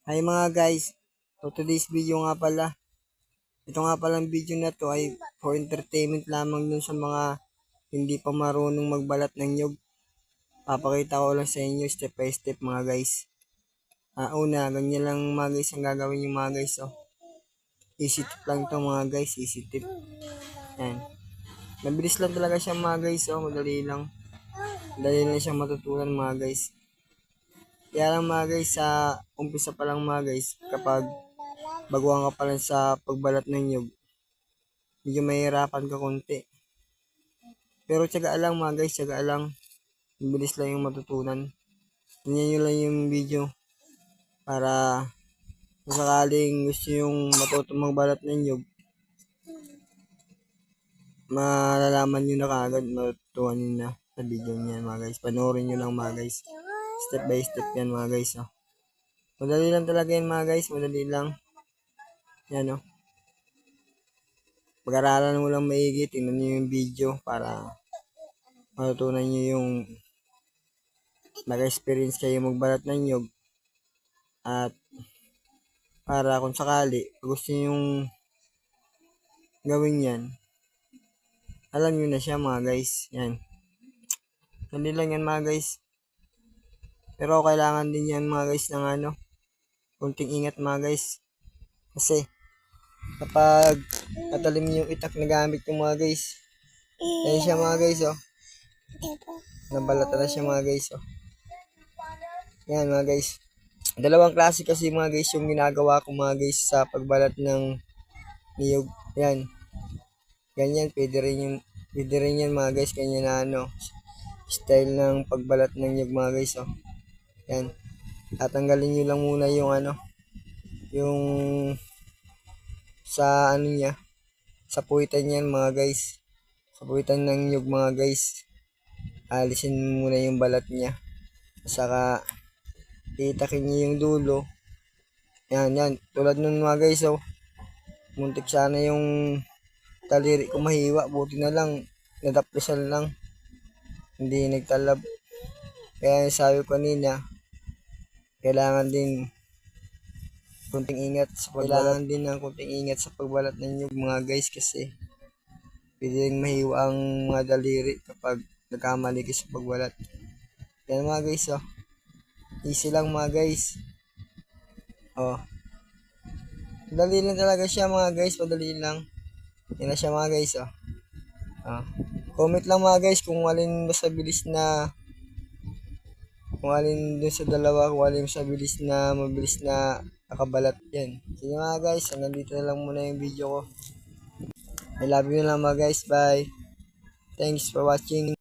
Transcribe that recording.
Hi mga guys, so today's video nga pala, ito nga palang video na to ay for entertainment lamang dun sa mga hindi pa marunong magbalat ng nyug. Papakita ko lang sa inyo step by step mga guys. Una, ganyan lang mga guys ang gagawin yung mga guys. Oh. Easy tip lang to mga guys, easy tip. Yan. Mabilis lang talaga siya mga guys, oh. Madali lang. Madali lang siya matutunan mga guys. Kaya lang mga guys, sa umpisa pa lang mga guys, kapag baguhan ka pa lang sa pagbalat ng nyug, medyo mahirapan ka konti. Pero tiyaga lang mga guys, tiyaga lang. Bilis lang yung matutunan. Tingnan nyo lang yung video para kung sakaling gusto yung matutong magbalat ng nyug, malalaman nyo na kagad, matutunan nyo na sa video niyan mga guys. Panoorin nyo lang mga guys. Step by step yan mga guys. Oh. Madali lang talaga yan mga guys, madali lang. Yan o. Oh. Pag-aralan mo lang maigi, tingnan nyo yung video para matutunan nyo yung mag-experience kayo magbalat ng nyug. At para kung sakali, gusto nyo yung gawin yan, alam nyo na siya mga guys. Yan. Hindi lang yan mga guys. Pero kailangan din yan mga guys ng kunting ingat mga guys. Kasi kapag matalim yung itak na gamit yung mga guys, yan siya mga guys oh. Nabalatan na siya mga guys oh. Yan mga guys. Dalawang klase kasi mga guys yung ginagawa ko mga guys sa pagbalat ng niyog. Yan. Ganyan, pwede rin yan mga guys. Ganyan na style ng pagbalat ng niyog mga guys. Oh. Yan. Tatanggalin nyo lang muna yung yung sa niya. Sa puwitan yan mga guys. Sa puwitan ng niyog mga guys. Alisin muna yung balat niya. Saka itakin nyo yung dulo. Yan, yan. Tulad nun mga guys, oh. Muntik sana yung taliri ko mahiwa. Buti na lang, nadaplisan lang. Hindi nagtalab. Kaya sabi ko kanina, kailangan din kunting ingat sa pagbalat. Kailangan din ng kunting ingat sa pagbalat ninyo mga guys kasi pwede rin mahiwa ang mga daliri kapag nagkamali ka sa pagbalat. Yan mga guys, oh. Easy lang mga guys. Oh. Madali lang talaga siya mga guys, madali lang. Yan na siya mga guys, oh. Oh. Comment lang mga guys kung alin sa bilis na, kung alin dun sa dalawa, kung alin sa bilis na, mabilis na nakabalat yan. Sige mga guys, hanggang dito na lang muna yung video ko. I love you na lang mga guys, bye. Thanks for watching.